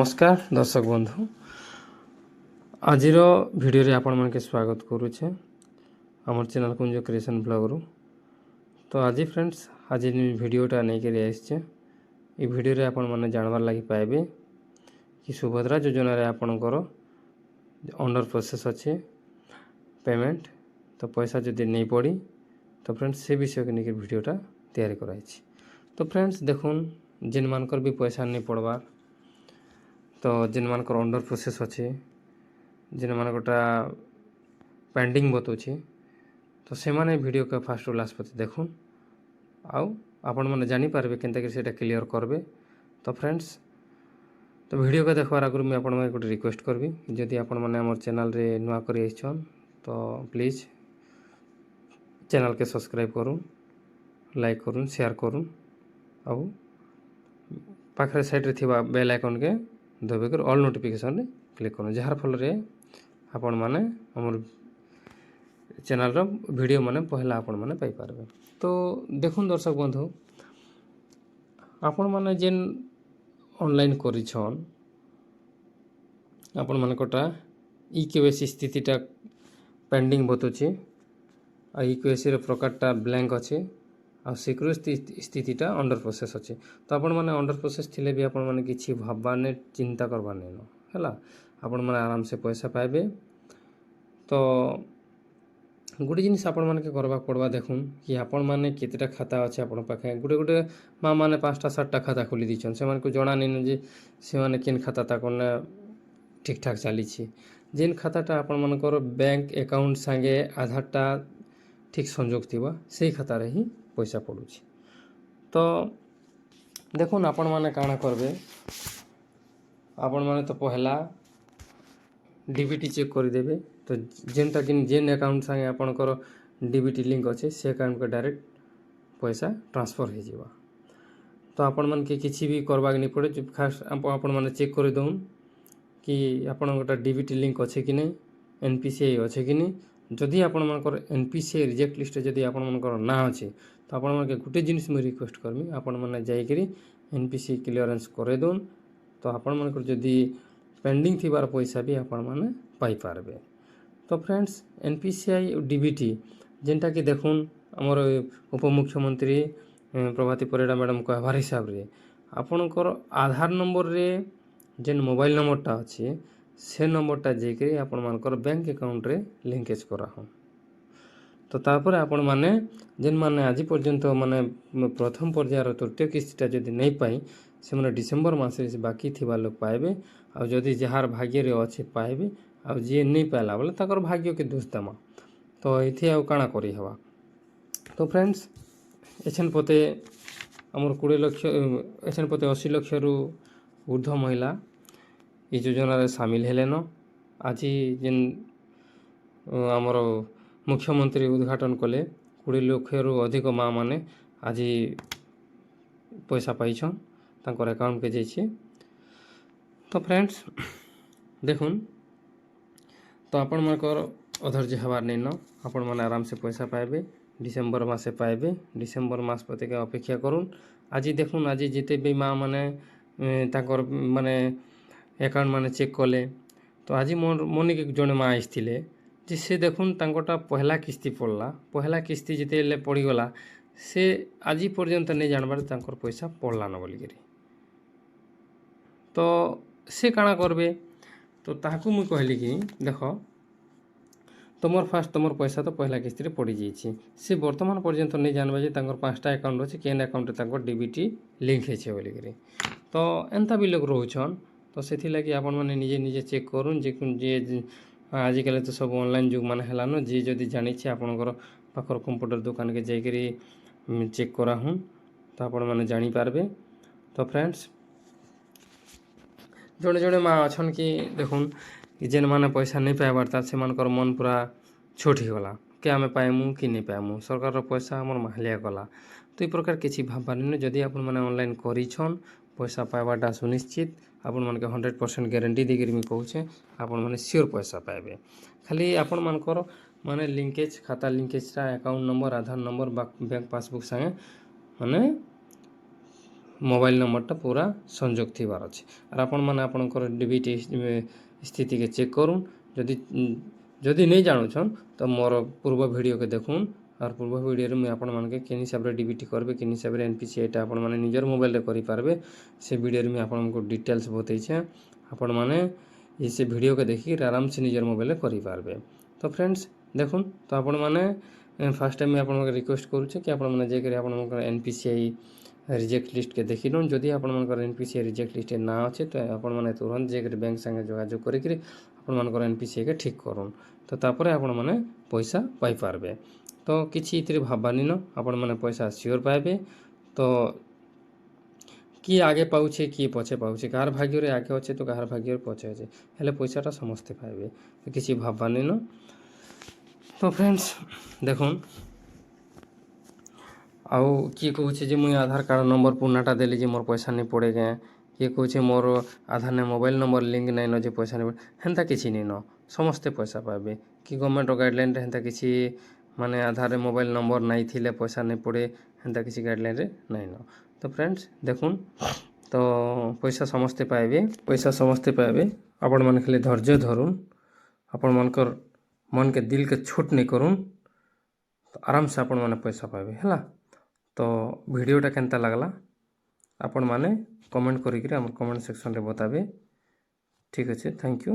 नमस्कार दर्शक बंधु आज भिडियो आपण मन के स्वागत करुचे आमर चैनल कुंज क्रिएशन ब्लॉग रु। तो आज फ्रेंड्स आज भिडियोटा नहीं कर आसचे ये भिडियो रे आपण माने जानवर लगी पाइबे कि सुभद्रा योजना रे आपणकर अंडर प्रोसेस अच्छे पेमेंट तो पैसा जदि नहीं पड़ी तो फ्रेंड्स से विषय के लेकर भिडियोटा तैयारी कराई। तो फ्रेंड्स देखुन जिन मानकर भी पैसा नहीं पड़वा तो जिन मानकर अंडर प्रोसेस अच्छे जिन मानकटा पेंडिंग बताऊे तो से माने वीडियो के फास्ट लास्ट पते देखुन आउ आपण मैंने जानीपारे के क्लीयर करबे। तो फ्रेंड्स तो वीडियो के देखवार आगु मुझे आपण गोटे रिक्वेस्ट करबी जदि आपण मैंने आम चैनल रे नुआ करी आइछन तो प्लीज़ चैनल के सब्सक्राइब करूँ लाइक करूँ शेयर करूँ आउ पाखरे साइड रे थिबा बेल आइकन के दबाकर ऑल नोटिफिकेशन रे क्लिक करूँ जार फल रे आपण माने हमर चैनल रो वीडियो माने पहला आपण माने पाई पारबे। तो देखुन दर्शक बंधु आपण माने जेन ऑनलाइन करिछन आपण माने कोटा केवाईसी स्थितिटा पेंडिंग बतुचे आ केवाईसी रो प्रकारटा ब्लैंक अच्छे आ सिक्योरिटी स्थितिटा अंडर प्रोसेस अच्छे। तो आपण माने अंडर प्रोसेस थिले भी आपण माने किछि भाबबाने चिंता करबाने न हैला आपण माने आराम से पैसा पाइबे। तो गोटे जिनिस आपण माने के करबा पड़वा देखुन कि आपण माने केतेटा खाता अच्छे आपण पाखे गोटे गोटे माँ माने 5टा 7टा खाता खोली दीछन से माने को जणा नहीं जे से माने केन खाता ताकने ठीक ठाक चली जेन खाताटा आपण मानकर बैंक अकाउंट संगे आधारटा ठीक संजोग थिबा से खाता रे ही पैसा पड़ुछि। तो देखुन आपण माने काना करबे आपण माने तो पहला डीबीटी चेक कर देबे। तो जेनटा कि जेन अकाउंट संगे आपणकर डीबीटी लिंक अच्छे से अकाउंट के डायरेक्ट पैसा ट्रांसफर हो जावा। तो आपण मन के किसी भी करबाक नहीं पड़े खास आपण माने चेक कर दउन कि आपण गोटा डीबीटी लिंक अच्छे कि नहीं एनपीसीआई अच्छे कि नहीं जदि आपण मानकर एनपीसीआई रिजेक्ट लिस्ट जदि आपण मानकर ना अच्छे तो आपण मन के गोटे जिनिस मुझे रिक्वेस्ट करमी आपण माने जाइकरी एनपीसीआई क्लियरेंस करे दउन। तो आपण मानकर जदि पेंडिंग थिबार पैसा भी आपण माने पाई पारबे। तो फ्रेंड्स एनपीसीआई और डीबीटी जेनटा कि देखुन आमर उपमुख्यमंत्री प्रभाती परिड़ा मैडम कहबार हिसाब रे आपणकर आधार नंबर रे जेन मोबाइल नंबरटा अच्छे से नंबरटा जाइकरी आपण मानकर बैंक अकाउंट रे लिंकेज करा हो। तो तापर आपण माने जेन माने आज पर्यंत माने प्रथम पर्यायर तृतीय किस्तीटा जदि नहीं पाई से माने डिसेम्बर मासे बाकी थिबा लोग पाइबे आ जदि जार भाग्य रे अच्छे पाइबे आ जे नहीं पाइला बोले ताकर भाग्य के दोष देमा। तो इथे आ काना करी हवा। तो फ्रेंड्स एछन पते हमर 20 लाख एछन पते 80 लाख रु ऊर्ध्व महिला ये योजना रे शामिल हेलेन। आज जेन हमर मुख्यमंत्री उद्घाटन कले 20 लाख रु अधिक माँ माने आज पैसा पाइछन तांकर अकाउंट के जाइए। तो फ्रेंड्स देखुन तो आपण मानकर अधैर्य हबार नहीं न आपण माने आराम से पैसा पाइबे डिसेम्बर मासे पाइबे डिसेम्बर मास पते के अपेक्षा करूँ। आज देखुन आज जिते भी माँ माने तांकर माने अकाउंट माने चेक कले तो आज मोर के जड़े माँ आसते जे से देखुन तांकोटा पहला किस्ती पड़ला पहला किस्ती जिते पड़गला से आज पर्यंत नहीं जानबार तांकर पैसा पड़ला न बोलिकी तो से काना करबे। तो ताकू मुई कहली कि देख तुमर फास्ट तुमर पैसा तो पहला किस्ती पड़ी जाइए से वर्तमान पर्यंत नहीं जानबा जे तांकर 5टा अकाउंट अच्छे केन अकाउंट तांकर डीबीटी लिंक है बोलिकी तो एंता भी लोग रोचन। तो से लगी आपण मैंने निजे निजे चेक करूँ जे आजिकल तो सब ऑनलाइन जुग मान है जी जदि जानी आपणकर पाखर कंप्यूटर दुकान के जाकरी चेक करा हूँ तो आपण मैंने जानीपारे। तो फ्रेंड्स जड़े जड़े माँ अच्छन कि देखुन जेन माने पैसा नहीं पाइबार से मानकर मन पूरा छोट ही गला कि आम पाइमु कि नहीं पाइमु सरकार पैसा आमर माहलिया गला। तो ये प्रकार किसी भाबार नहीं जदि आपण मैंने ऑनलाइन करिछन पैसा पाइबाटा सुनिश्चित आपण मन के 100% गारंटी देकर मुझे कहूँ आपण मैंने सियोर पैसा पाइबे। खाली आपण मानकर माने लिंकेज खाता लिंकेजटा अकाउंट नंबर आधार नंबर बैंक पासबुक संगे माने ମୋବାଇଲ୍ ନମ୍ବରଟା ପୁରା ସଂଯୋଗ ଥିବାର ଅଛି। ଆର୍ ଆପଣମାନେ ଆପଣଙ୍କର ଡେବିଟ୍ ସ୍ଥିତିକେ ଚେକ୍ କରୁନ୍। ଯଦି ନେଇ ଜାଣୁଛନ୍ ତ ମୋର ପୂର୍ବ ଭିଡ଼ିଓକେ ଦେଖୁନ୍। ଆର୍ ପୂର୍ବ ଭିଡ଼ିଓରେ ମୁଇଁ ଆପଣମାନକେ କେନ୍ ହିସାବରେ ଡିବିଟି କରିବେ, କେନ୍ ହିସାବରେ NPCIଟା ଆପଣମାନେ ନିଜର ମୋବାଇଲରେ କରିପାରିବେ, ସେ ଭିଡ଼ିଓରେ ମୁଇଁ ଆପଣଙ୍କୁ ଡିଟେଲ୍ସ ବତେଇଛେ। ଆପଣମାନେ ସେ ଭିଡ଼ିଓକେ ଦେଖିକି ଆରାମସେ ନିଜର ମୋବାଇଲରେ କରିପାରିବେ। ତ ଫ୍ରେଣ୍ଡସ୍ ଦେଖୁନ୍, ତ ଆପଣମାନେ ଫାର୍ଷ୍ଟ ଟାଇମ୍ ଆପଣଙ୍କୁ ରିକ୍ୱେଷ୍ଟ କରୁଛେ କି ଆପଣମାନେ ଯାଇକରି ଆପଣଙ୍କର NPCI ରିଜେକ୍ଟ ଲିଷ୍ଟକେ ଦେଖିନୁନ୍। ଯଦି ଆପଣମାନଙ୍କର NPCI ରିଜେକ୍ଟ ଲିଷ୍ଟରେ ନାଁ ଅଛେ ତ ଆପଣମାନେ ତୁରନ୍ତ ଯାଇକରି ବ୍ୟାଙ୍କ ସାଙ୍ଗେ ଯୋଗାଯୋଗ କରିକିରି ଆପଣମାନଙ୍କର NPCIକେ ଠିକ୍ କରୁନ୍। ତ ତାପରେ ଆପଣମାନେ ପଇସା ପାଇପାରିବେ। ତ କିଛି ଏଥିରେ ଭାବବାନି ନ, ଆପଣମାନେ ପଇସା ସିଓର ପାଇବେ। ତ କିଏ ଆଗେ ପାଉଛେ କିଏ ପଛେ ପାଉଛେ, କାହାର ଭାଗ୍ୟରେ ଆଗେ ଅଛେ ତ କାହାର ଭାଗ୍ୟରେ ପଛେ ଅଛେ, ହେଲେ ପଇସାଟା ସମସ୍ତେ ପାଇବେ। ତ କିଛି ଭାବବାନି ନ। ତ ଫ୍ରେଣ୍ଡସ୍ ଦେଖୁନ୍, ଆଉ କିଏ କହୁଛେ ଯେ ମୁଇଁ ଆଧାର କାର୍ଡ଼ ନମ୍ବର ପୁରୁଣାଟା ଦେଲି ଯେ ମୋର ପଇସା ନାଇଁ ପଡ଼େ କେଁ, କିଏ କହୁଛେ ମୋର ଆଧାର ମୋବାଇଲ୍ ନମ୍ବର ଲିଙ୍କ ନାଇଁ ନ ଯେ ପଇସା ନାଇଁ ପଡ଼େ। ହେନ୍ତା କିଛି ନାଇଁ ନ, ସମସ୍ତେ ପଇସା ପାଇବେ। କି ଗଭର୍ଣ୍ଣମେଣ୍ଟ ଗାଇଡ଼ଲାଇନ୍ରେ ହେନ୍ତା କିଛି ମାନେ ଆଧାରରେ ମୋବାଇଲ୍ ନମ୍ବର ନାଇଁ ଥିଲେ ପଇସା ନାଇଁ ପଡ଼େ, ହେନ୍ତା କିଛି ଗାଇଡ଼ଲାଇନ୍ରେ ନାଇଁ ନ। ତ ଫ୍ରେଣ୍ଡସ୍ ଦେଖୁନ୍, ତ ପଇସା ସମସ୍ତେ ପାଇବେ, ପଇସା ସମସ୍ତେ ପାଇବେ। ଆପଣମାନେ ଖାଲି ଧୈର୍ଯ୍ୟ ଧରୁନ୍, ଆପଣମାନଙ୍କର ମନକେ ଦିଲକେ ଛୋଟ ନାଇଁ କରୁନ୍, ତ ଆରାମସେ ଆପଣମାନେ ପଇସା ପାଇବେ ହେଲା। ତ ଭିଡ଼ିଓଟା କେନ୍ତା ଲାଗଲା ଆପଣମାନେ କମେଣ୍ଟ କରିକିରି ଆମର କମେଣ୍ଟ ସେକ୍ସନରେ ବତାବେ। ଠିକ୍ ଅଛି, ଥ୍ୟାଙ୍କ ୟୁ।